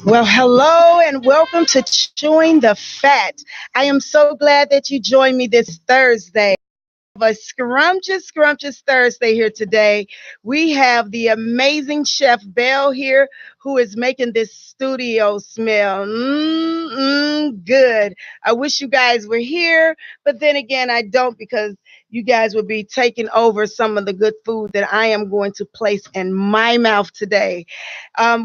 Well, hello and welcome to Chewing the Fat. I am so glad that you joined me this Thursday. A scrumptious Thursday here today. We have the amazing Chef Belle here who is making this studio smell good. I wish you guys were here, but then again, I don't because you guys would be taking over some of the good food that I am going to place in my mouth today.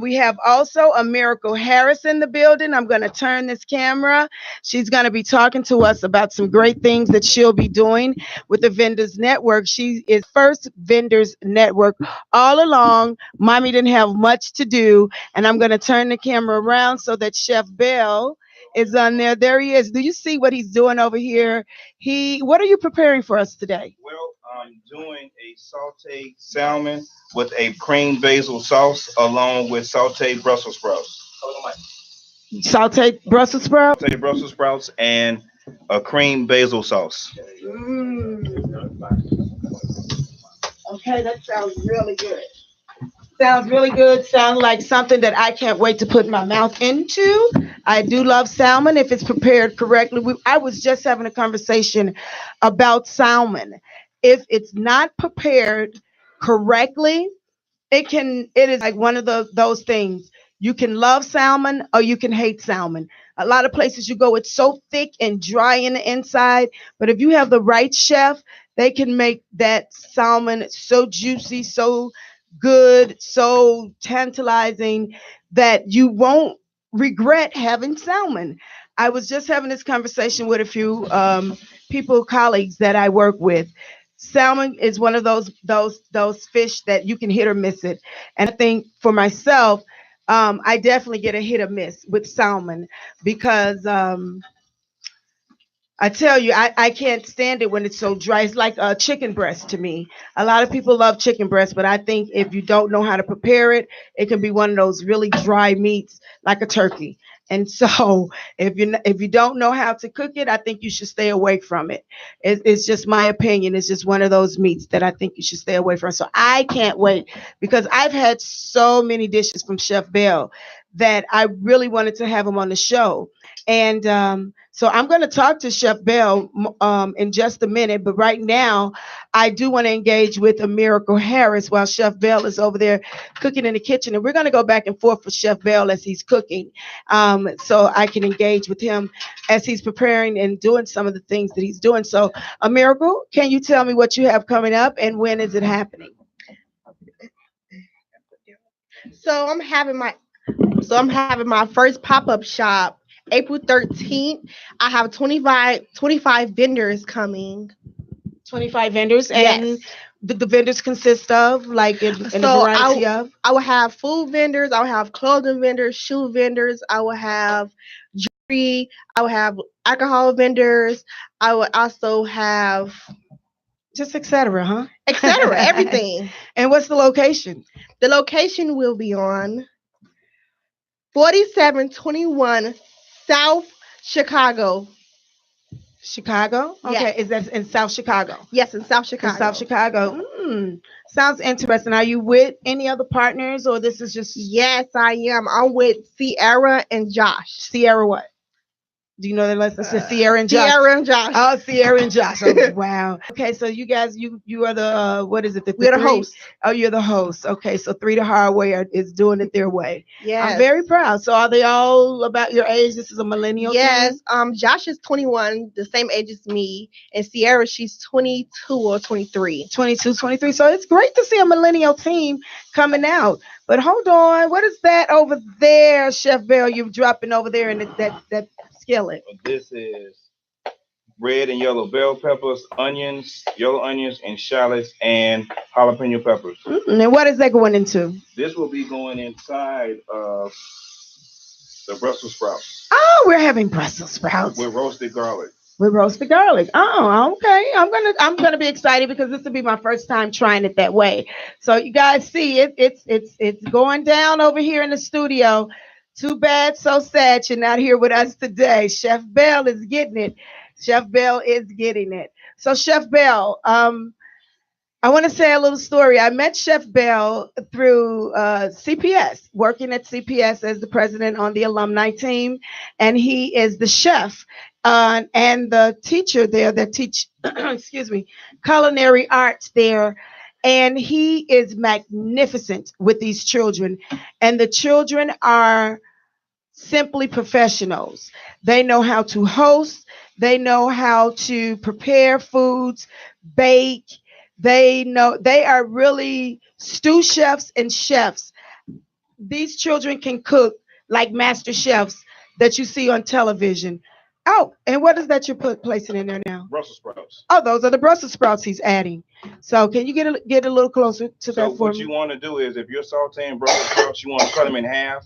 We have also a Miracle Harris in the building. I'm going to turn this camera. She's going to be talking to us about some great things that she'll be doing with the Vendors Network. She is first Vendors Network all along. Mommy didn't have much to do, and I'm going to turn the camera around so that Chef Bell is on there. There he is. Do you see what he's doing over here? What are you preparing for us today? Well, I'm doing a sauteed salmon with a cream basil sauce along with sauteed Brussels sprouts. Sauteed Brussels sprouts? Sauteed Brussels sprouts and a cream basil sauce. Okay, that sounds really good. Sounds really good. Sounds like something that I can't wait to put my mouth into. I do love salmon if it's prepared correctly. I was just having a conversation about salmon. If it's not prepared correctly, it is like one of those things. You can love salmon or you can hate salmon. A lot of places you go, it's so thick and dry in the inside. But if you have the right chef, they can make that salmon so juicy, so good, so tantalizing that you won't regret having salmon. I was just having this conversation with a few people, colleagues that I work with. Salmon is one of those fish that you can hit or miss it. And I think for myself, I definitely get a hit or miss with salmon because I tell you, I can't stand it when it's so dry. It's like a chicken breast to me. A lot of people love chicken breast, but I think if you don't know how to prepare it, it can be one of those really dry meats like a turkey. And so if you don't know how to cook it, I think you should stay away from it. It's just my opinion. It's just one of those meats that I think you should stay away from. So I can't wait because I've had so many dishes from Chef Bell that I really wanted to have him on the show. And so I'm going to talk to Chef Bell in just a minute, but right now I do want to engage with a Miracle Harris while Chef Bell is over there cooking in the kitchen, and we're going to go back and forth with Chef Bell as he's cooking, so I can engage with him as he's preparing and doing some of the things that he's doing. So, a Miracle, can you tell me what you have coming up and when is it happening? So I'm having my first pop-up shop April 13th. I have 25 vendors coming. 25 vendors, and Yes. the vendors consist of like in a So variety of. I will have food vendors, I will have clothing vendors, shoe vendors, I will have jewelry, I will have alcohol vendors, I will also have Just etc. Huh? etc. Everything. And what's the location? The location will be on 4721 South Chicago. Chicago? Okay, Yes. is that in South Chicago? Yes, in South In Chicago. South Chicago. Sounds interesting. Are you with any other partners or this is just Yes, I am. I'm with Sierra and Josh. Sierra what? Do you know that list? It's just Sierra and Josh. Sierra and Josh. Oh, Sierra and Josh. Oh, wow. Okay, so you guys, you are the what is it? We're the three? hosts. Oh, you're the host. Okay, so Three the Hard Way is doing it their way. Yes. I'm very proud. So are they all about your age? This is a millennial Yes. team? Josh is 21, the same age as me, and Sierra, she's 22 or 23. 22, 23. So it's great to see a millennial team coming out. But hold on, what is that over there, Chef Bell? You're dropping over there in that skillet. This is red and yellow bell peppers, onions, yellow onions, and shallots, and jalapeno peppers. And what is that going into? This will be going inside of the Brussels sprouts Oh, we're having Brussels sprouts with roasted garlic. with roasted garlic. Oh, okay. I'm gonna be excited because this will be my first time trying it that way. So you guys see it's going down over here in the studio. Too bad, so sad you're not here with us today. Chef Bell is getting it. Chef Bell is getting it. So Chef Bell, I want to say a little story. I met Chef Bell through CPS, working at CPS as the president on the alumni team, and he is the chef and the teacher there that teach, excuse me, culinary arts there. And he is magnificent with these children, and the children are simply professionals. They know how to host, they know how to prepare foods, bake. They know they are really stew chefs and chefs. These children can cook like master chefs that you see on television. Oh, and what is that you're placing in there now? Brussels sprouts. Oh, those are the Brussels sprouts he's adding. So can you get a little closer to So that for what me? you want to do is, if you're sauteing Brussels sprouts, you want to cut them in half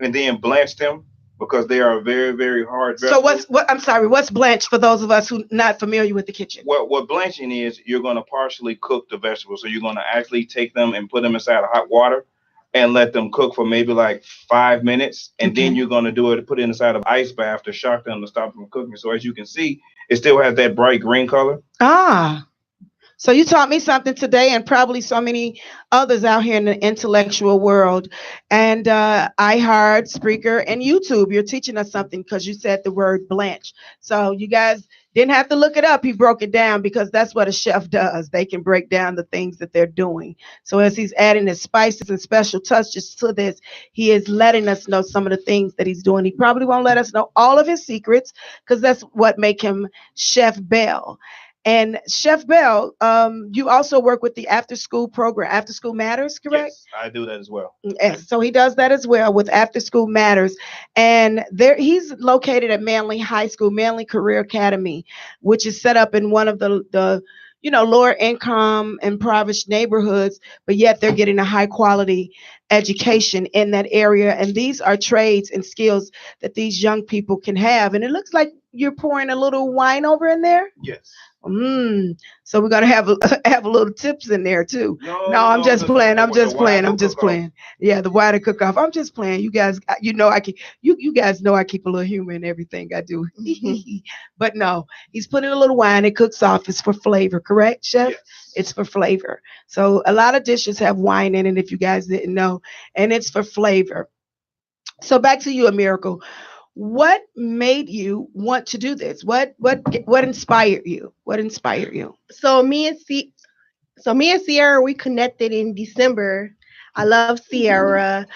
and then blanch them because they are very, very hard So vegetables. I'm sorry, what's blanched for those of us who not familiar with the kitchen? What blanching is, you're going to partially cook the vegetables. So you're going to actually take them and put them inside of hot water and let them cook for maybe like 5 minutes. And then Okay. you're going to do it, put it inside of ice bath to shock them to stop them from cooking. So as you can see, it still has that bright green color. Ah, so you taught me something today, and probably so many others out here in the intellectual world. And iHeart, Spreaker, and YouTube, you're teaching us something because you said the word blanch. So you guys didn't have to look it up. He broke it down because that's what a chef does. They can break down the things that they're doing. So as he's adding his spices and special touches to this, he is letting us know some of the things that he's doing. He probably won't let us know all of his secrets because that's what make him Chef Bell. And Chef Bell, you also work with the after school program, After School Matters, correct? Yes, I do that as well. Yes. So he does that as well with After School Matters. And there he's located at Manly High School, Manly Career Academy, which is set up in one of the lower income, impoverished neighborhoods, but yet they're getting a high quality education in that area. And these are trades and skills that these young people can have. And it looks like you're pouring a little wine over in there. Yes. So we're gonna have have a little tips in there too. No, I'm No, just playing. I'm just playing. I'm just cook-off. playing. Yeah, the wider cook off. I'm just playing. You guys, you know I can. You guys know I keep a little humor in everything I do. But no, he's putting a little wine. It cooks off. It's for flavor, correct, Chef? Yes. It's for flavor. So a lot of dishes have wine in it. If you guys didn't know, and it's for flavor. So back to you, A Miracle. What made you want to do this? What inspired you? What inspired you? So me and Sierra, we connected in December. I love Sierra.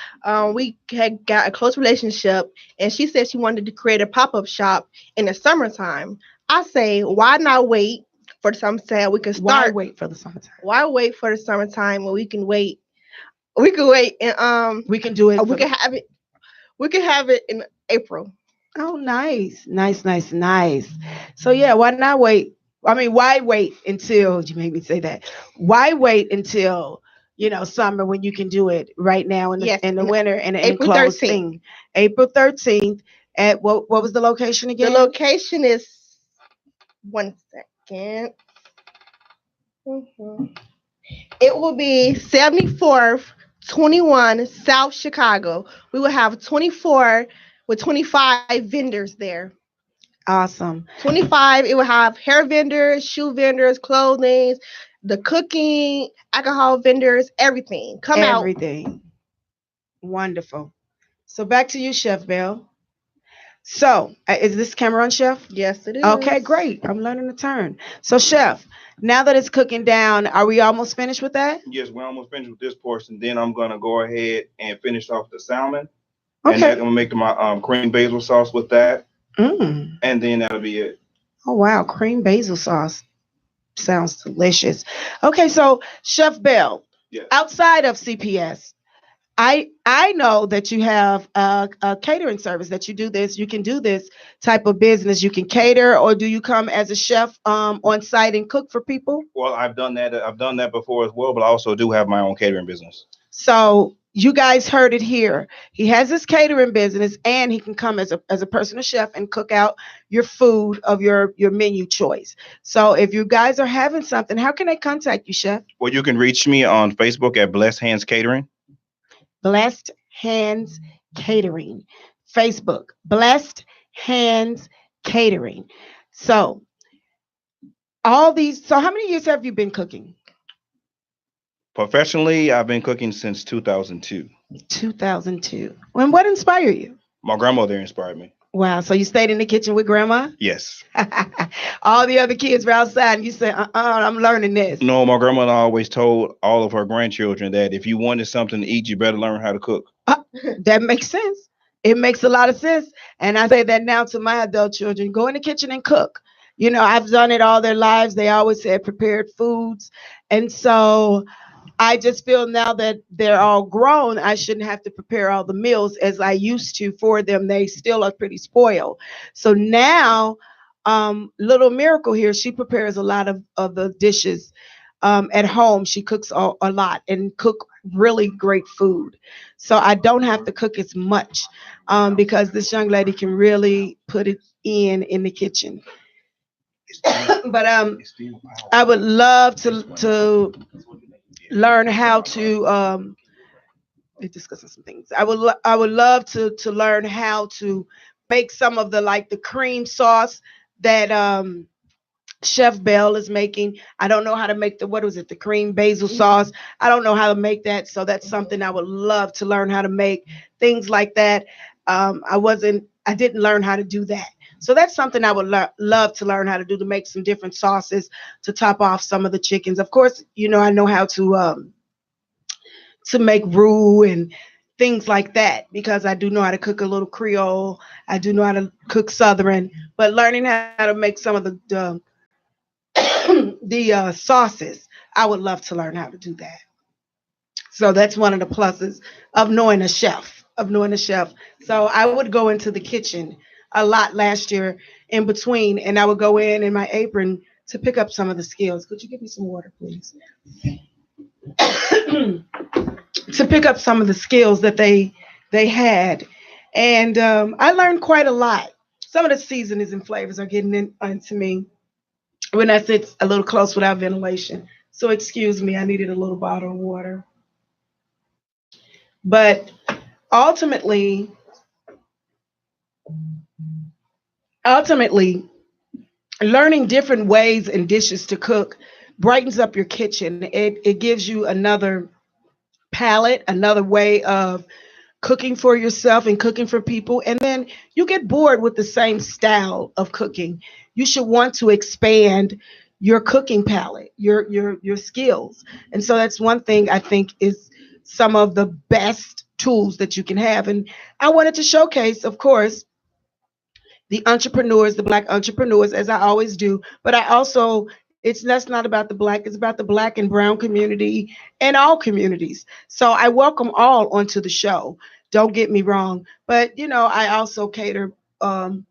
We had got a close relationship, and she said she wanted to create a pop-up shop in the summertime. I say, why not wait for the summertime? We can Why start. wait for the summertime? Why wait for the summertime when we can wait? We can wait, and We can do it. we can have it. We can have it in April. Oh, nice, nice, nice, nice. So yeah, why not wait? I mean, why wait until you made me say that? Why wait until summer when you can do it right now in the Yes, in the winter in an April enclosed 13th. thing? April 13th at what was the location The again? location is 1 second. It will be 74th, 21 South Chicago. We will have 24 with 25 vendors there. Awesome. 25, it will have hair vendors, shoe vendors, clothing, the cooking, alcohol vendors, everything. Come out. Everything. Wonderful. So back to you, Chef Bell. So is this camera on, Chef? Yes, it is. Okay, great. I'm learning to turn. So, Chef, now that it's cooking down, are we almost finished with that? Yes, we're almost finished with this portion. Then I'm gonna go ahead and finish off the salmon, and then I'm Okay. gonna make my cream basil sauce with that, Mm. and then that'll be it. Oh, wow. Cream basil sauce. Sounds delicious. Okay, so Chef Bell, Yes. outside of CPS, I know that you have a catering service that you do this. You can do this type of business. You can cater, or do you come as a chef on site and cook for people? Well, I've done that. I've done that before as well, but I also do have my own catering business. So you guys heard it here. He has his catering business, and he can come as a personal chef and cook out your food of your menu choice. So if you guys are having something, how can they contact you, Chef? Well, you can reach me on Facebook at Blessed Hands Catering. Blessed Hands Catering. Facebook, Blessed Hands Catering. So how many years have you been cooking? Professionally, I've been cooking since 2002. 2002. And what inspired you? My grandmother inspired me. Wow. So you stayed in the kitchen with grandma? Yes. All the other kids were outside and you said, I'm learning this. No, my grandmother always told all of her grandchildren that if you wanted something to eat, you better learn how to cook. That makes sense. It makes a lot of sense. And I say that now to my adult children, go in the kitchen and cook. You know, I've done it all their lives. They always said prepared foods. And so I just feel now that they're all grown, I shouldn't have to prepare all the meals as I used to for them. They still are pretty spoiled. So now, little Miracle here, she prepares a lot of the dishes at home. She cooks a lot and cook really great food. So I don't have to cook as much because this young lady can really put it in the kitchen. But I would love to learn how to discussing some things. I would love to learn how to make some of the cream sauce that Chef Bell is making. I don't know how to make the cream basil sauce. I don't know how to make that. So that's something I would love to learn how to make, things like that. I didn't learn how to do that. So that's something I would love to learn how to do, to make some different sauces to top off some of the chickens. Of course, I know how to make roux and things like that, because I do know how to cook a little Creole. I do know how to cook Southern, but learning how to make some of the sauces, I would love to learn how to do that. So that's one of the pluses of knowing a chef. So I would go into the kitchen a lot last year in between, and I would go in my apron to pick up some of the skills. Could you give me some water, please? To pick up some of the skills that they had, and I learned quite a lot. Some of the seasonings and flavors are getting into me when I sit a little close without ventilation. So excuse me, I needed a little bottle of water. But ultimately, learning different ways and dishes to cook brightens up your kitchen. It gives you another palette, another way of cooking for yourself and cooking for people. And then you get bored with the same style of cooking. You should want to expand your cooking palette, your skills. And so that's one thing I think is some of the best tools that you can have. And I wanted to showcase, of course, the entrepreneurs, the Black entrepreneurs, as I always do. But I also, that's not about the Black, it's about the Black and brown community and all communities. So I welcome all onto the show. Don't get me wrong. But, I also cater to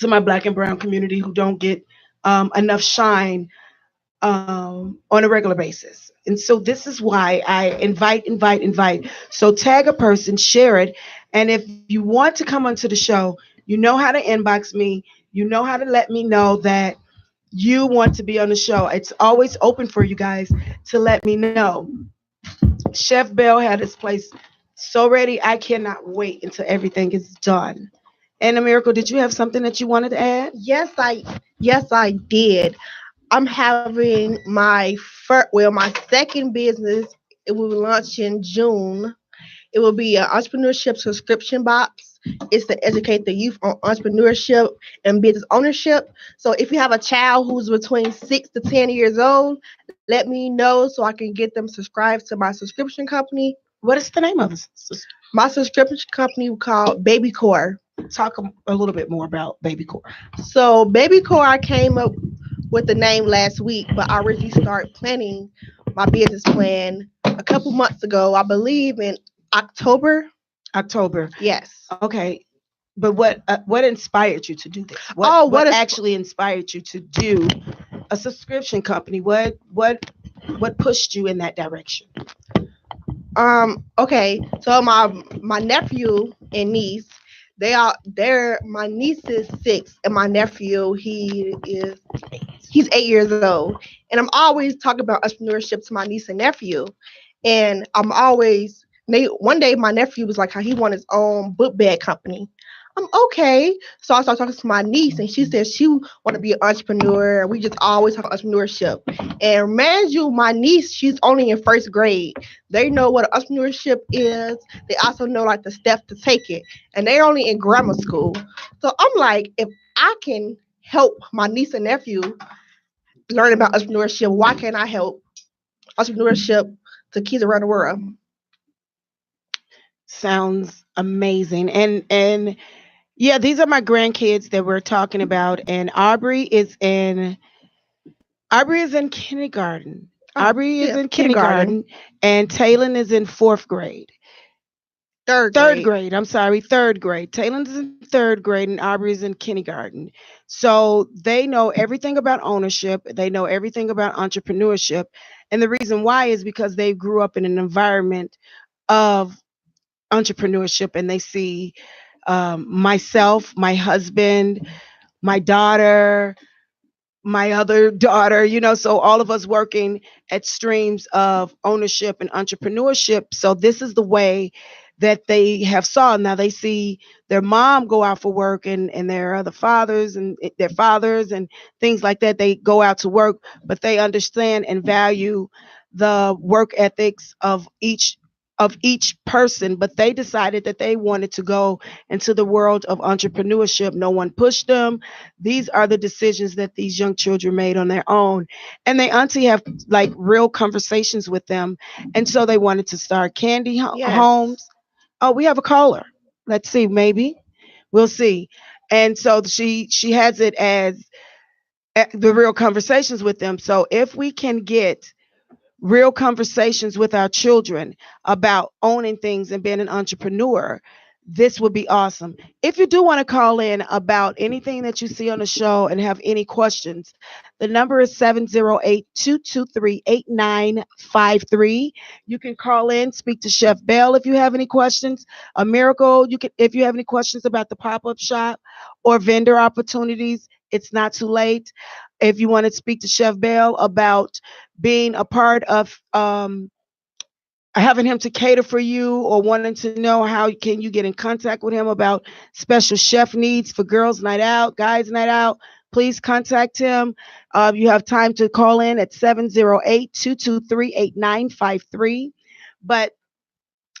my Black and brown community who don't get enough shine on a regular basis. And so this is why I invite. So tag a person, share it. And if you want to come onto the show, you know how to inbox me. You know how to let me know that you want to be on the show. It's always open for you guys to let me know. Chef Bell had his place so ready. I cannot wait until everything is done. And Miracle, did you have something that you wanted to add? Yes, I did. I'm having my second business. It will launch in June. It will be an entrepreneurship subscription box. It's to educate the youth on entrepreneurship and business ownership. So if you have a child who's between 6 to 10 years old, let me know so I can get them subscribed to my subscription company. What is the name of it? My subscription company called Baby Core. Talk a little bit more about Baby Core. So Baby Core, I came up with the name last week, but I already started planning my business plan a couple months ago. I believe in October. Yes. Okay. But what inspired you to do this? What actually inspired you to do a subscription company? What pushed you in that direction? Okay. So my nephew and niece, my niece is 6 and my nephew he's 8 years old. And I'm always talking about entrepreneurship to my niece and nephew. And one day my nephew was like how he wanted his own book bag company. I'm okay. So I started talking to my niece, and she said she want to be an entrepreneur. We just always talk entrepreneurship. And man, you, my niece, she's only in first grade. They know what entrepreneurship is. They also know like the steps to take it, and they're only in grammar school. So I'm like, if I can help my niece and nephew learn about entrepreneurship, why can't I help entrepreneurship to kids around the world? Sounds amazing. And yeah, these are my grandkids that we're talking about. And Aubrey is in kindergarten. Oh, Aubrey is yeah, in kindergarten, kindergarten, and Taylor is in fourth grade. third Third grade. grade. I'm sorry, third grade. Taylor is in third grade, and Aubrey is in kindergarten. So they know everything about ownership. They know everything about entrepreneurship, and the reason why is because they grew up in an environment of entrepreneurship, and they see myself, my husband, my daughter, my other daughter, so all of us working at streams of ownership and entrepreneurship. So this is the way that they have saw. Now they see their mom go out for work, and their other fathers and their fathers and things like that. They go out to work, but they understand and value the work ethics of each person. But they decided that they wanted to go into the world of entrepreneurship. No one pushed them. These are the decisions that these young children made on their own. And they auntie have like real conversations with them. And so they wanted to start candy Yes. homes. Oh, we have a caller. Let's see, maybe. We'll see. And so she has it as the real conversations with them. So if we can get real conversations with our children about owning things and being an entrepreneur, this would be awesome. If you do want to call in about anything that you see on the show and have any questions, the number is 708-223-8953. You can call in, speak to Chef Bell if you have any questions. A Miracle, you can if you have any questions about the pop-up shop or vendor opportunities, it's not too late. If you want to speak to Chef Bell about being a part of having him to cater for you, or wanting to know how can you get in contact with him about special chef needs for girls night out, guys night out, please contact him. You have time to call in at 708-223-8953. But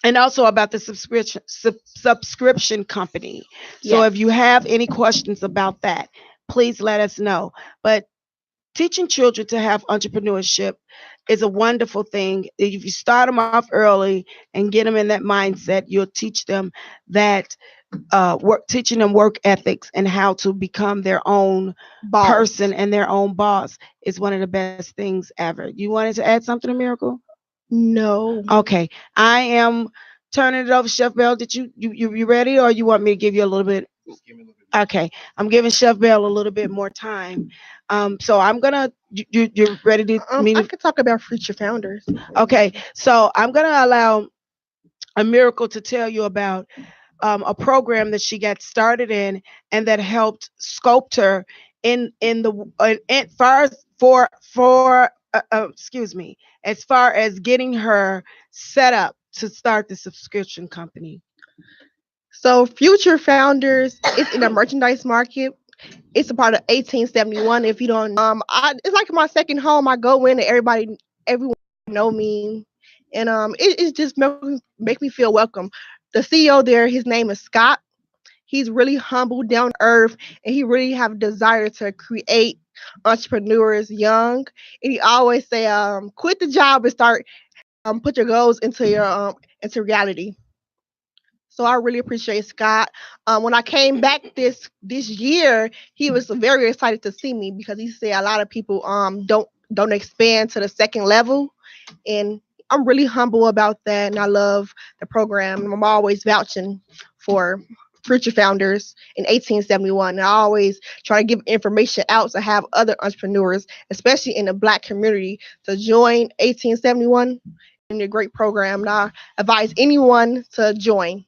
and also about the subscription company. So Yes. if you have any questions about that, please let us know. But teaching children to have entrepreneurship is a wonderful thing. If you start them off early and get them in that mindset, you'll teach them that teaching them work ethics and how to become their own Boss. person and their own boss is one of the best things ever. You wanted to add something, to Miracle? No. Okay, I am turning it over. Chef Bell, did you ready, or you want me to give you a little bit? Okay, I'm giving Chef Bell a little bit more time. So I'm gonna. You're ready to me I to? could talk about future founders. Okay, so I'm gonna allow a Miracle to tell you about a program that she got started in, and that helped sculpt her in the in far as for excuse me, as far as getting her set up to start the subscription company. So future founders is in the merchandise market. It's a part of 1871. If you don't, it's like my second home. I go in and everyone know me, and it just make me feel welcome. The CEO there, his name is Scott. He's really humble, down to earth, and he really have a desire to create entrepreneurs young. And he always say, quit the job and start put your goals into reality. So I really appreciate Scott. When I came back this year, he was very excited to see me because he said a lot of people don't expand to the second level, and I'm really humble about that, and I love the program. And I'm always vouching for future founders in 1871. And I always try to give information out to have other entrepreneurs, especially in the Black community, to join 1871 in a great program. And I advise anyone to join.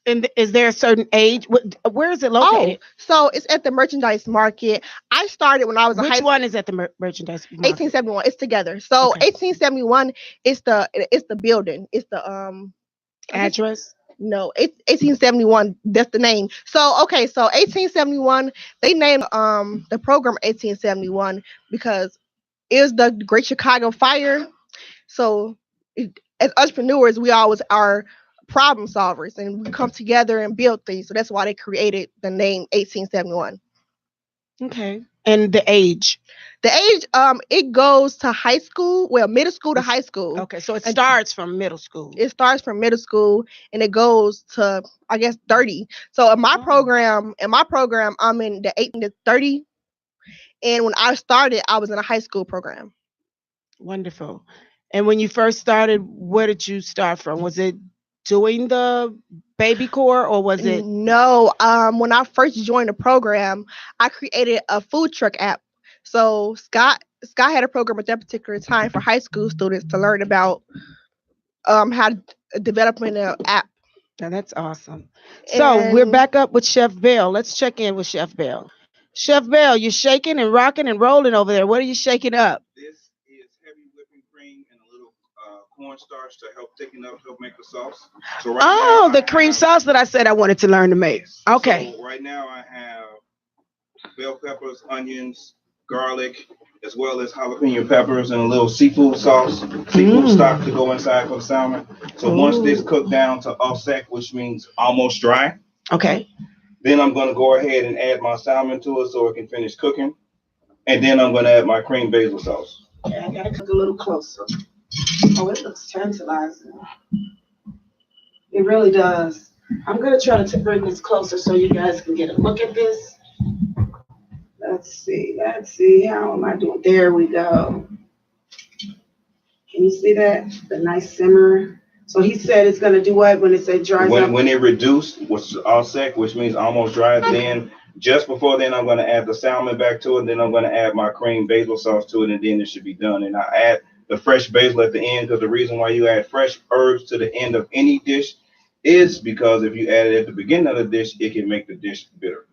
And is there a certain age? Where is it Oh, located? so it's at the merchandise market. I started when I was a Which high one is at the merchandise market? 1871. It's together. So Okay. 1871 it's the building. It's the I guess Address? No, 1871. That's the name. So okay, so 1871. They named the program 1871 because it was the Great Chicago Fire. So as entrepreneurs, we always are problem solvers, and we come together and build things. So that's why they created the name 1871. Okay. And the age. The age, it goes to high school, well, middle school to It's- high school. Okay, so it And starts from middle school. it starts from middle school and it goes to, I guess, 30. So in my Oh. program, I'm in the 18 to 30. And when I started, I was in a high school program. Wonderful. And when you first started, where did you start from? Was it doing the baby core or was it? No, when I first joined the program, I created a food truck app. So Scott had a program at that particular time for high school students to learn about how to developing an app. Now that's awesome. So we're And back up with Chef Bell. Let's check in with Chef Bell. Chef Bell, you're shaking and rocking and rolling over there. What are you shaking up? This is heavy whipping cream and a little cornstarch to help thicken up, help make the sauce. So right Oh, now the cream sauce that I said I wanted to learn to make. Okay. So right now I have bell peppers, onions, garlic, as well as jalapeno peppers and a little seafood sauce, seafood stock to go inside for the salmon. So once this cooked down to offset, which means almost dry, Okay. then I'm going to go ahead and add my salmon to it so it can finish cooking. And then I'm going to add my cream basil sauce. Okay, I gotta cook a little closer. Oh, it looks tantalizing. It really does. I'm gonna try to bring this closer so you guys can get a look at this. Let's see. How am I doing? There we go. Can you see that? The nice simmer. So he said it's gonna do what when it said dries up? When it reduced, which is offset, which means almost dry, then just before then I'm going to add the salmon back to it. Then I'm going to add my cream basil sauce to it, and then it should be done. And I add the fresh basil at the end because the reason why you add fresh herbs to the end of any dish is because if you add it at the beginning of the dish, it can make the dish bitter.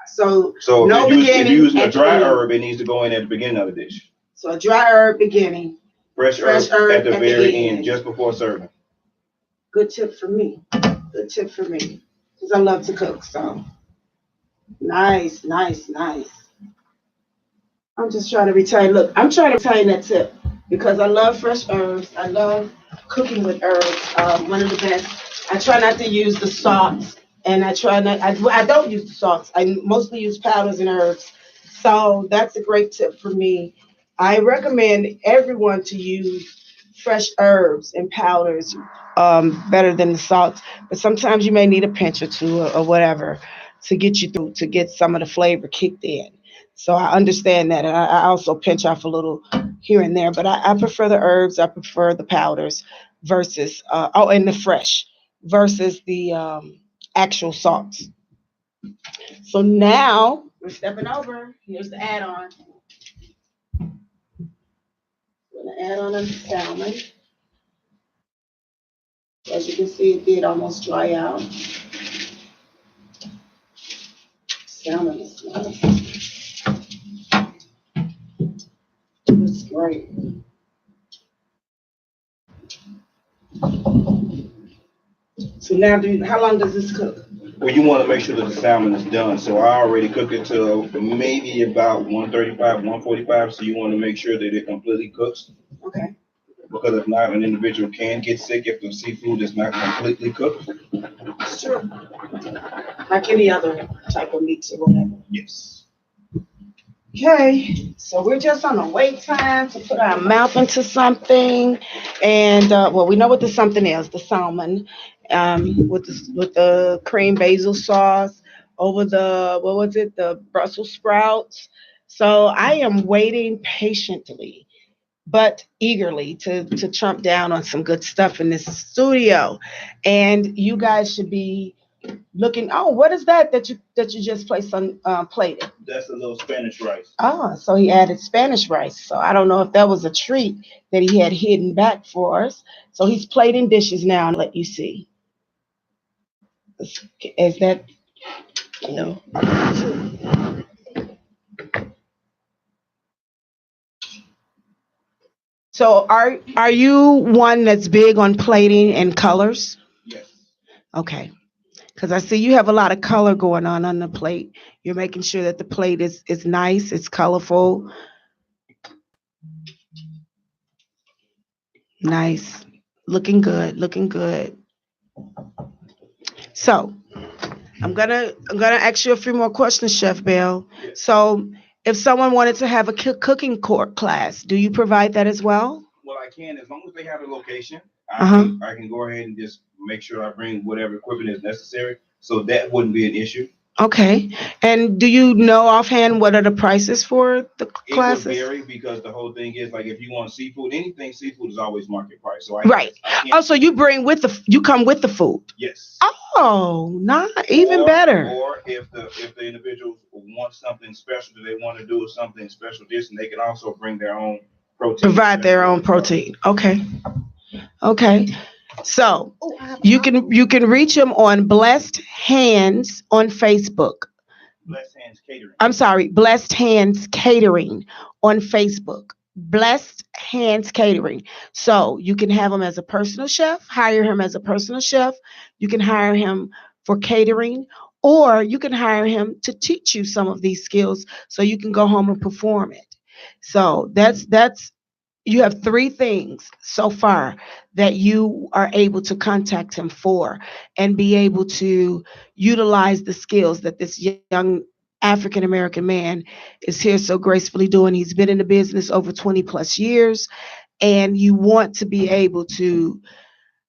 So no if you're using a dry end. herb, it needs to go in at the beginning of the dish. So a dry herb beginning. Fresh herb at the very end, just before serving. Good tip for me. Because I love to cook, so. Nice. I'm just trying to retain. Look, I'm trying to retain that tip because I love fresh herbs. I love cooking with herbs. One of the best. I try not to use the salts, and I don't use the salts. I mostly use powders and herbs. So that's a great tip for me. I recommend everyone to use fresh herbs and powders better than the salts. But sometimes you may need a pinch or two or whatever to get you through, to get some of the flavor kicked in. So I understand that. And I also pinch off a little here and there. But I prefer the herbs. I prefer the powders versus, and the fresh versus the actual salts. So now we're stepping over. Here's the add-on. We're going to add on the salmon. As you can see, it did almost dry out. Salmon is nice. It's great. So now, how long does this cook? Well, you want to make sure that the salmon is done. So I already cooked it till maybe about 135, 145. So you want to make sure that it completely cooks. Okay. Because if not, an individual can get sick if the seafood is not completely cooked. Sure. Like any other type of meats or whatever. Yes. Okay, so we're just on a wait time to put our mouth into something, and we know what the something is, the salmon, with the cream basil sauce over the Brussels sprouts. So I am waiting patiently but eagerly to chomp down on some good stuff in this studio, and you guys should be looking. Oh, what is that you just placed on plated? That's a little Spanish rice. Oh, so he added Spanish rice. So I don't know if that was a treat that he had hidden back for us. So he's plating dishes now and let you see. Is that no? So are you one that's big on plating and colors? Yes. Okay. Because I see you have a lot of color going on the plate. You're making sure that the plate is nice, it's colorful, nice, looking good, looking good. So I'm gonna ask you a few more questions, Chef Bill. Yeah. So if someone wanted to have a cooking court class, do you provide that as well? Well, I can as long as they have a location. Uh huh. I can go ahead and just make sure I bring whatever equipment is necessary, so that wouldn't be an issue. Okay. And do you know offhand what are the prices for the It would classes? vary because the whole thing is like if you want seafood, anything seafood is always market price. So Right. I Oh, can't. so you come with the food. Yes. Oh, not even better. Or if the individuals want something special that they want to do something special this, and they can also bring their own protein Provide their special own as well. protein. Okay. Okay. So Oh, I have a you can reach them on Blessed Hands on Facebook. Blessed Hands Catering. I'm sorry, Blessed Hands Catering on Facebook. Blessed Hands Catering. So you can have him as a personal chef, hire him as a personal chef. You can hire him for catering, or you can hire him to teach you some of these skills so you can go home and perform it. So that's you have three things so far that you are able to contact him for and be able to utilize the skills that this young African American man is here so gracefully doing. He's been in the business over 20 plus years, and you want to be able to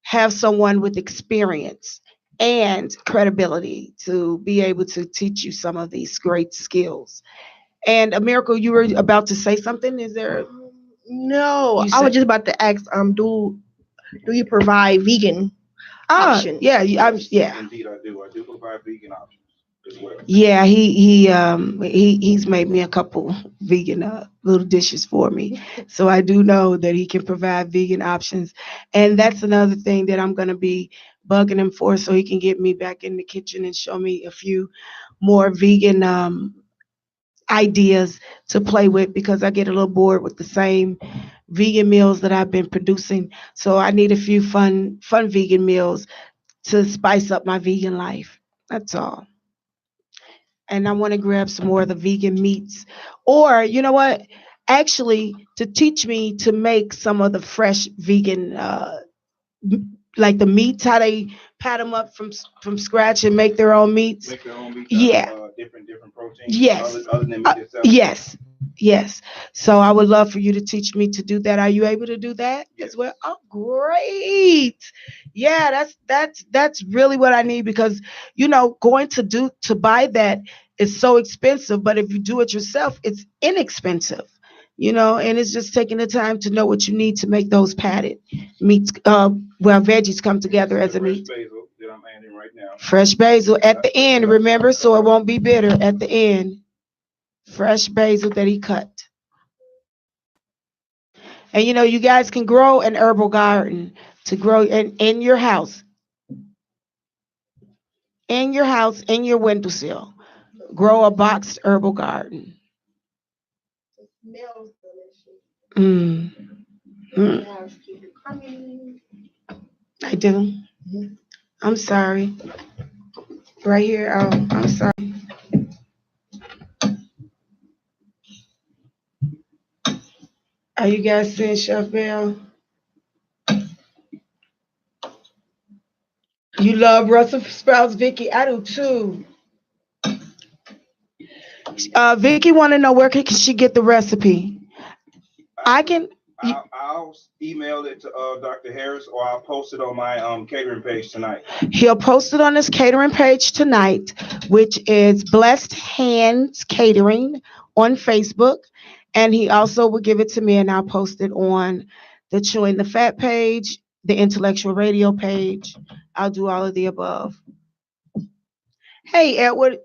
have someone with experience and credibility to be able to teach you some of these great skills. And a miracle, you were about to say something. Is there? No, You I was said, just about to ask. Do you provide vegan options? yeah, Yes, yeah. indeed I do. I do provide vegan options as well. Yeah, he's made me a couple vegan little dishes for me, so I do know that he can provide vegan options, and that's another thing that I'm gonna be bugging him for, so he can get me back in the kitchen and show me a few more vegan ideas to play with because I get a little bored with the same vegan meals that I've been producing. So I need a few fun vegan meals to spice up my vegan life. That's all. And I want to grab some more of the vegan meats. Or, you know what? Actually, to teach me to make some of the fresh vegan, like the meats, how they pat them up from scratch and make their own meats. Make their own meats out of Yeah. different proteins Yes. other than meat itself. Yes. Yes. So I would love for you to teach me to do that. Are you able to do that as well? Yes. Oh, great. Yeah, that's really what I need because going to buy that is so expensive, but if you do it yourself, it's inexpensive. And it's just taking the time to know what you need to make those padded meats, veggies come And this together is the as a fresh meat. basil that I'm adding right now. Fresh basil at I the fresh end, basil that remember, I cut so it up. won't be bitter at the end. Fresh basil that he cut. And you guys can grow an herbal garden to grow in your house, in your windowsill. Grow a boxed herbal garden. It smells delicious. Mm, It mm, has keep it coming. I do. I'm sorry. Right here. Oh, I'm sorry. Are you guys seeing Chef Bell? You love Brussels sprouts, Vicky? I do too. Vicky want to know where can she get the recipe? I I can can. I'll email it to Dr. Harris or I'll post it on my catering page tonight. He'll post it on his catering page tonight, which is Blessed Hands Catering on Facebook. And he also will give it to me, and I'll post it on the Chewing the Fat page, the Intellectual Radio page. I'll do all of the above. Hey, Edward.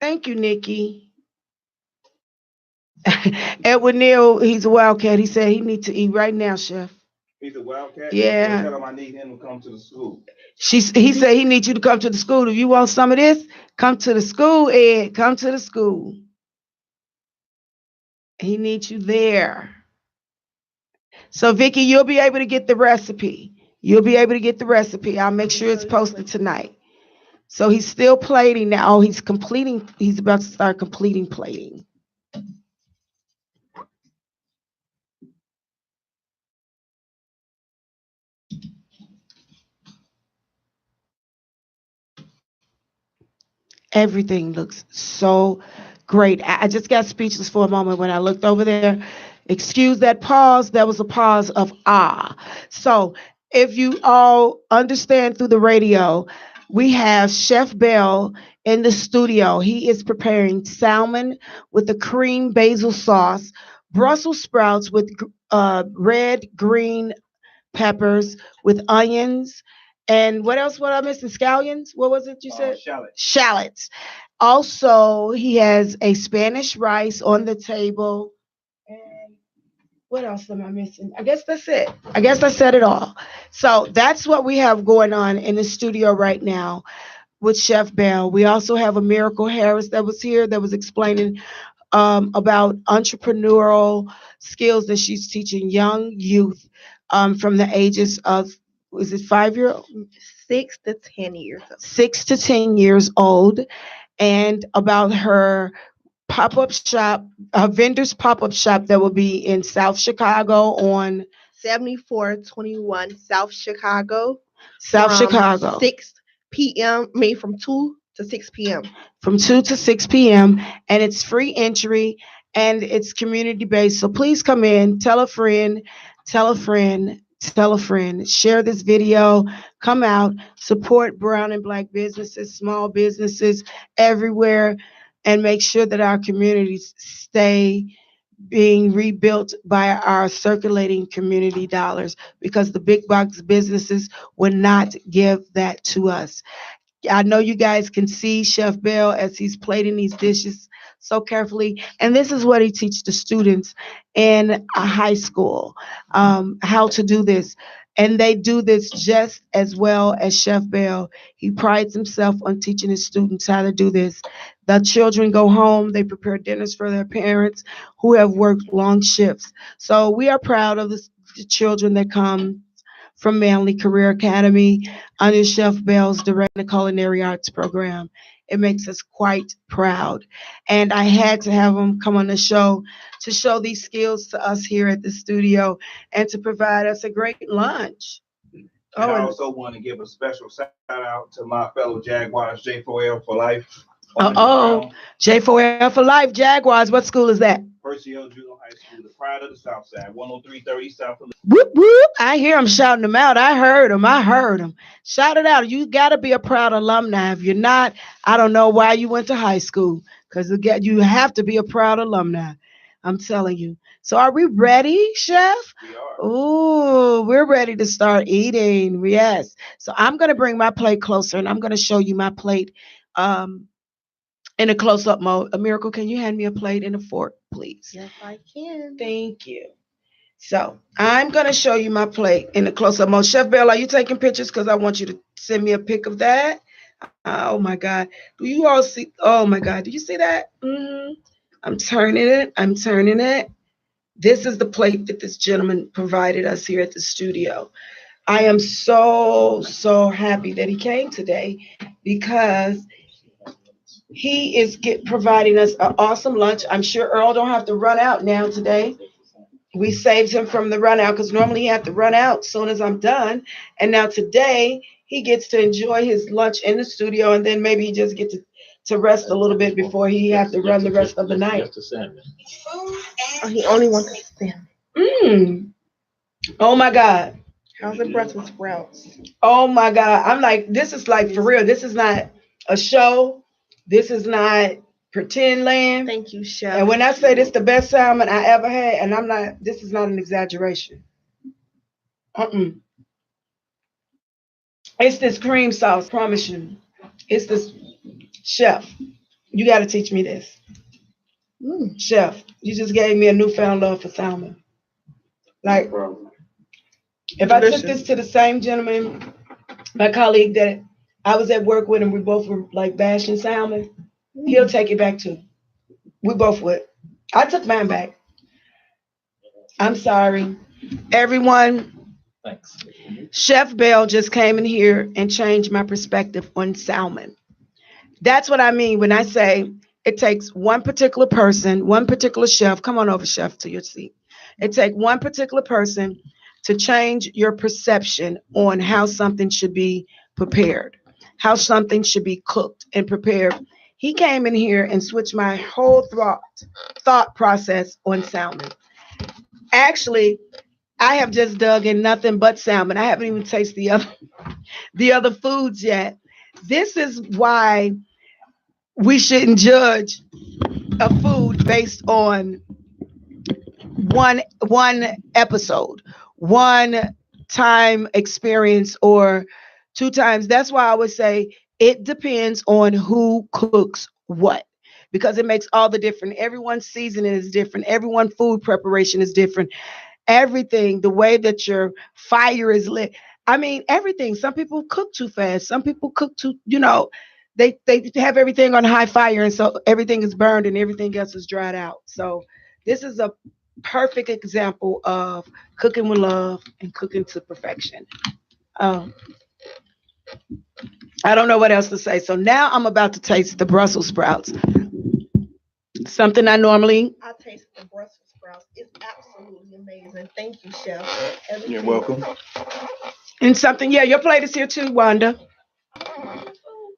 Thank you, Nikki. Edward Neal, he's a wildcat. He said he needs to eat right now, Chef. He's a wildcat. Well, Yeah. tell him I need him to come to the school. He said he needs you to come to the school. If you want some of this, come to the school, Ed. Come to the school. He needs you there. So Vicky, you'll be able to get the recipe. You'll be able to get the recipe. I'll make sure it's posted tonight. So he's still plating now. Oh, he's completing. He's about to start completing plating. Everything looks so great. I just got speechless for a moment when I looked over there. Excuse that pause. That was a pause of ah. So, if you all understand through the radio, we have Chef Bell in the studio. He is preparing salmon with a cream basil sauce, Brussels sprouts with red, green peppers with onions. And what else? What am I missing? Scallions? What was it you said? Shallot. Shallots. Also, he has a Spanish rice on the table. And what else am I missing? I guess that's it. I guess I said it all. So that's what we have going on in the studio right now with Chef Bell. We also have a Miracle Harris that was here that was explaining about entrepreneurial skills that she's teaching young youth from the ages of, is it 5 year old? 6 to 10 years. 6 to 10 years old, and about her pop-up shop, vendor's pop-up shop that will be in South Chicago on 7421 South Chicago. South from Chicago 6 p.m. I mean, from 2 to 6 p.m. from 2 to 6 p.m. and it's free entry and it's community based. So please come in, tell a friend, tell a friend, tell a friend, share this video, come out, support brown and black businesses, small businesses everywhere, and make sure that our communities stay being rebuilt by our circulating community dollars, because the big box businesses would not give that to us. I know you guys can see Chef Bell as he's plating these dishes so carefully. And this is what he teaches the students in a high school, how to do this. And they do this just as well as Chef Bell. He prides himself on teaching his students how to do this. The children go home, they prepare dinners for their parents who have worked long shifts. So we are proud of the children that come from Manley Career Academy under Chef Bell's direct culinary arts program. It makes us quite proud. And I had to have him come on the show to show these skills to us here at the studio and to provide us a great lunch. And I also want to give a special shout out to my fellow Jaguars, J4L for life. J4L for life, Jaguars. What school is that? Percy L. Junior High School, the pride of the South Side, 10330 South. Whoop, whoop. I hear them shouting them out. I heard them. I heard them. Shout it out. You got to be a proud alumni. If you're not, I don't know why you went to high school, because you have to be a proud alumni. I'm telling you. So are we ready, Chef? We are. Ooh, we're ready to start eating. Yes. So I'm going to bring my plate closer and I'm going to show you my plate in a close-up mode. A Miracle, can you hand me a plate and a fork, please? Yes, I can. Thank you. So I'm going to show you my plate in a close-up mode. Chef Bell, are you taking pictures? Because I want you to send me a pic of that. Oh, my God. Do you all see? Oh, my God. Do you see that? I'm turning it. I'm turning it. This is the plate that this gentleman provided us here at the studio. I am so, so happy that he came today, because he is providing us an awesome lunch. I'm sure Earl don't have to run out now today. We saved him from the run out, because normally he had to run out as soon as I'm done. And now today he gets to enjoy his lunch in the studio, and then maybe he just gets to rest a little bit before he has to run the rest of the night. Oh, he only wants to stand. Oh my God. How's the Brussels sprouts? Oh my God. I'm like, this is like for real. This is not a show. This is not pretend land. Thank you, Chef. And when I say this the best salmon I ever had, and this is not an exaggeration. It's this cream sauce, promise you. It's this, Chef. You got to teach me this. Chef, you just gave me a newfound love for salmon. Like, if I took this to the same gentleman, my colleague that I was at work with, and we both were like bashing salmon, he'll take it back too. We both would. I took mine back. I'm sorry. Everyone, Thanks. Chef Bell just came in here and changed my perspective on salmon. That's what I mean when I say it takes one particular person, one particular chef. Come on over, chef, to your seat. It takes one particular person to change your perception on how something should be prepared, how something should be cooked and prepared. He came in here and switched my whole thought process on salmon. Actually, I have just dug in nothing but salmon. I haven't even tasted the other foods yet. This is why we shouldn't judge a food based on one episode, one time experience, or two times. That's why I would say it depends on who cooks what, because it makes all the difference. Everyone's seasoning is different. Everyone's food preparation is different. Everything, the way that your fire is lit. I mean, everything. Some people cook too fast. Some people cook too, they have everything on high fire, and so everything is burned and everything else is dried out. So this is a perfect example of cooking with love and cooking to perfection. Um, I don't know what else to say. So now I'm about to taste the Brussels sprouts. Something I normally. I taste the Brussels sprouts. It's absolutely amazing. Thank you, Chef. You're welcome. And something, yeah, your plate is here too, Wanda.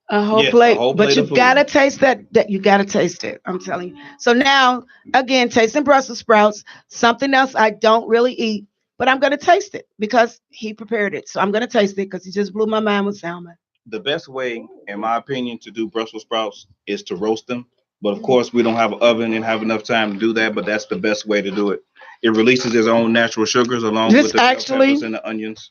A whole Yes, a plate, whole but plate you of food. gotta taste that. You gotta taste it. I'm telling you. So now, again, tasting Brussels sprouts, something else I don't really eat, but I'm gonna taste it because he prepared it. So I'm gonna taste it because he just blew my mind with salmon. The best way, in my opinion, to do Brussels sprouts is to roast them. But of course, we don't have an oven and have enough time to do that. But that's the best way to do it. It releases its own natural sugars along This with the bell actually- peppers and the onions.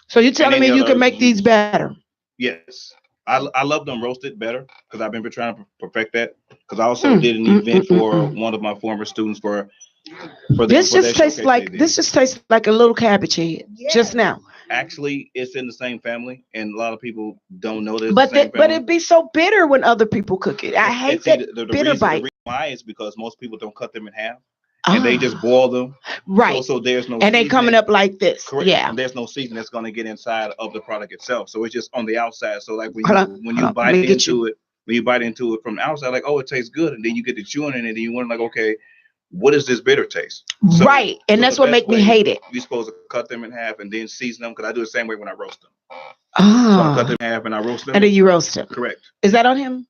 So you're telling me any you other can make these better? Yes, I love them roasted better because I've been trying to perfect that. Because I also did an event for one of my former students for This for their just tastes showcase like they did. this just tastes like a little cabbage head just now. Actually, it's in the same family, and a lot of people don't know this. But it'd be so bitter when other people cook it. I hate that bitter bite. The reason why is because most people don't cut them in half, and they just Ah, boil them. right. So there's no And they coming seasoning. up like this. Correct. Yeah. And there's no seasoning that's going to get inside of the product itself. So it's just on the outside. So like when Hold you on, when hold you on. bite Let me get into it, when you bite into it from the outside, like, oh, it tastes good, and then you get the chewing in it, and you wonder like, okay, what is this bitter taste? So, Right. And so that's the what best make me way, hate it. you're supposed to cut them in half and then season them because I do the same way when I roast them. So I cut Ah. them in half and I roast them. And then you roast them. Correct. Is that on him?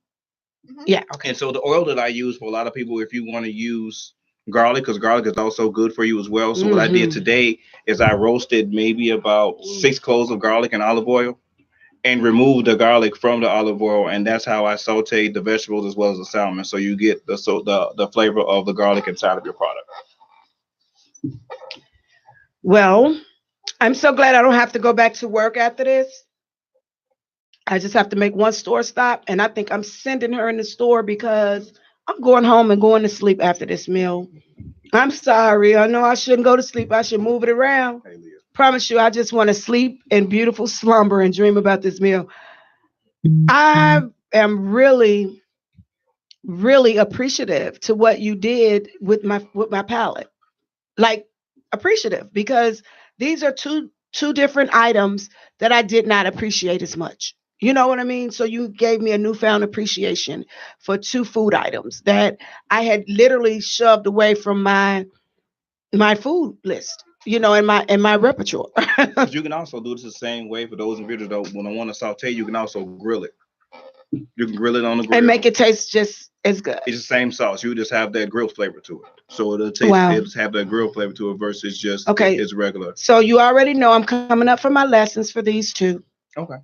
Mhm. Yeah. Okay. And so the oil that I use for a lot of people, if you want to use garlic, because garlic is also good for you as well. So what I did Mhm. today is I roasted maybe about 6 cloves of garlic in olive oil and removed the garlic from the olive oil, and that's how I sauteed the vegetables as well as the salmon. So you get the flavor of the garlic inside of your product. Well, I'm so glad I don't have to go back to work after this. I just have to make one store stop, and I think I'm sending her in the store because I'm going home and going to sleep after this meal. I'm sorry. I know I shouldn't go to sleep. I should move it around. Hey, Leah. Promise you, I just want to sleep in beautiful slumber and dream about this meal. I am really, really appreciative to what you did with my palate. Like appreciative because these are two different items that I did not appreciate as much. You know what I mean? So you gave me a newfound appreciation for two food items that I had literally shoved away from my food list, in my repertoire. But you can also do this the same way for those individuals though. When I want to saute, you can also grill it. You can grill it on the grill And make it taste just as good. It's the same sauce. You just have that grill flavor to it. So it'll taste. Wow. It'll have that grill flavor to it versus just Okay. it's regular. So you already know I'm coming up for my lessons for these two. Okay.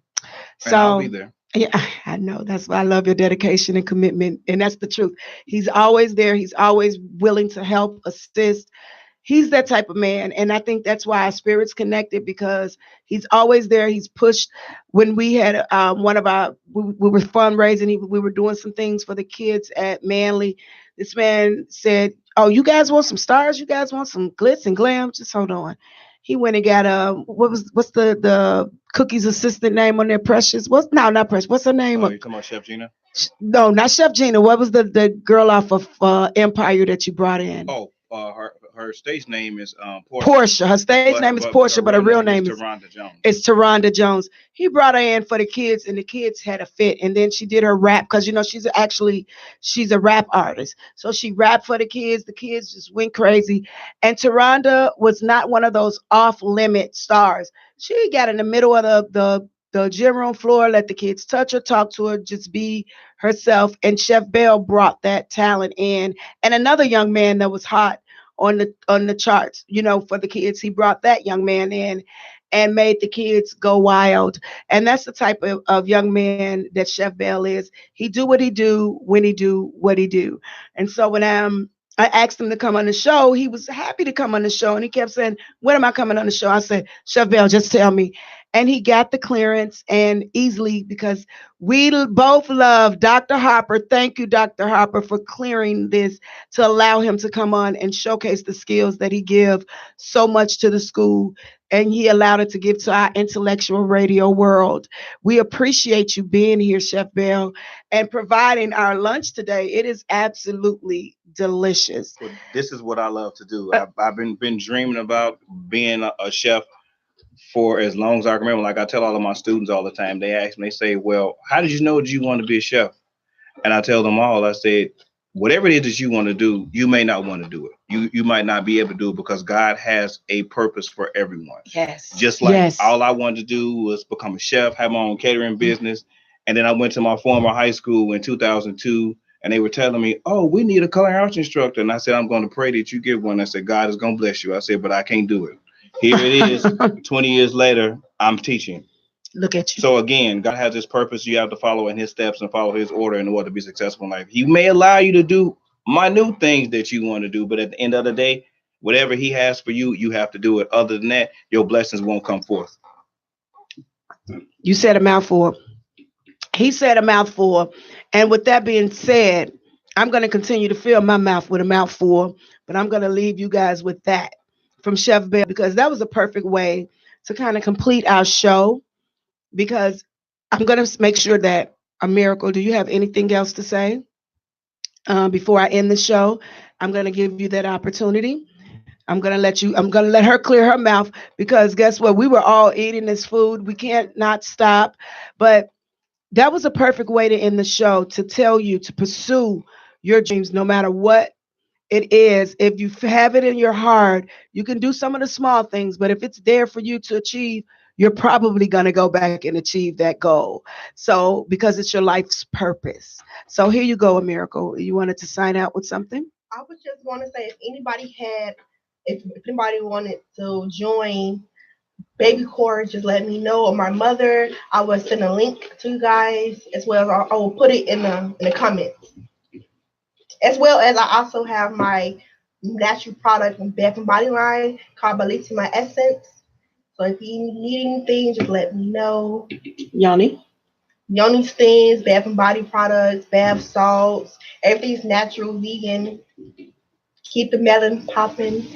So And I'll be there. yeah, I know. That's why I love your dedication and commitment. And that's the truth. He's always there. He's always willing to help, assist. He's that type of man. And I think that's why our spirits connected because he's always there. He's pushed when we had we were fundraising. We were doing some things for the kids at Manly. This man said, oh, you guys want some stars? You guys want some glitz and glam? Just hold on. He went and got what's the Cookie's assistant name on there? Precious? Not Precious. What's her name? Oh, you talking about Chef Gina? No, not Chef Gina. What was the girl off of Empire that you brought in? Oh, her stage name is Portia. Portia. Her stage name is Portia, but her real name is Taronda Jones. It's Taronda Jones. He brought her in for the kids, and the kids had a fit. And then she did her rap because she's a rap artist. So she rapped for the kids. The kids just went crazy. And Taronda was not one of those off-limit stars. She got in the middle of the gym room floor, let the kids touch her, talk to her, just be herself. And Chef Bell brought that talent in. And another young man that was hot on the charts, for the kids, he brought that young man in and made the kids go wild. And that's the type of young man that Chef Bell is. He do what he do when he do what he do. And so when I asked him to come on the show, he was happy to come on the show. And he kept saying, when am I coming on the show? I said, Chef Bell, just tell me. And he got the clearance, and easily, because we both love Dr. Harper. Thank you, Dr. Harper, for clearing this to allow him to come on and showcase the skills that he give so much to the school. And he allowed it to give to our intellectual radio world. We appreciate you being here, Chef Bell, and providing our lunch today. It is absolutely delicious. Well, this is what I love to do. I've been dreaming about being a chef for as long as I can remember. Like I tell all of my students all the time, they ask me, they say, well, how did you know that you want to be a chef? And I tell them all, I said, whatever it is that you want to do, you may not want to do it. You might not be able to do it because God has a purpose for everyone. Yes. Just like all I wanted to do was become a chef, have my own catering business. And then I went to my former high school in 2002, and they were telling me, oh, we need a culinary arts instructor. And I said, I'm going to pray that you get one. I said, God is going to bless you. I said, but I can't do it. Here it is. 20 years later, I'm teaching. Look at you. So again, God has his purpose. You have to follow in his steps and follow his order in order to be successful in life. He may allow you to do minute things that you want to do, but at the end of the day, whatever he has for you, you have to do it. Other than that, your blessings won't come forth. You said a mouthful. He said a mouthful. And with that being said, I'm going to continue to fill my mouth with a mouthful, but I'm going to leave you guys with that from Chef Bell, because that was a perfect way to kind of complete our show. Because I'm going to make sure that, a Miracle, do you have anything else to say before I end the show? I'm going to give you that opportunity. I'm going to let her clear her mouth, because guess what? We were all eating this food. We can't not stop. But that was a perfect way to end the show, to tell you to pursue your dreams no matter what it is. If you have it in your heart, you can do some of the small things, but if it's there for you to achieve, you're probably going to go back and achieve that goal. So, because it's your life's purpose. So here you go, a Miracle. You wanted to sign out with something? I would just want to say, if anybody wanted to join Baby Core, just let me know. Or my mother, I will send a link to you guys, as well as I will put it in the comments. As well as I also have my natural product from Bath and Body line called Bellissima Essence. So if you need anything, just let me know. Yoni Stains, Bath and Body products, bath salts, everything's natural, vegan. Keep the melon popping.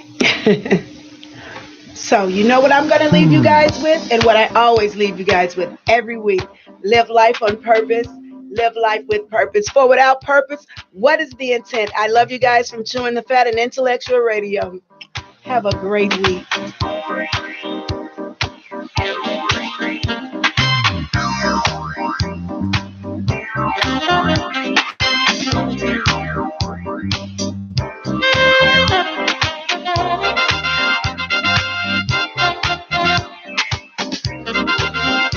So you know what I'm going to leave you guys with, and what I always leave you guys with every week. Live life on purpose. Live life with purpose. For without purpose, what is the intent? I love you guys from Chewing the Fat and Intellectual Radio. Have a great week.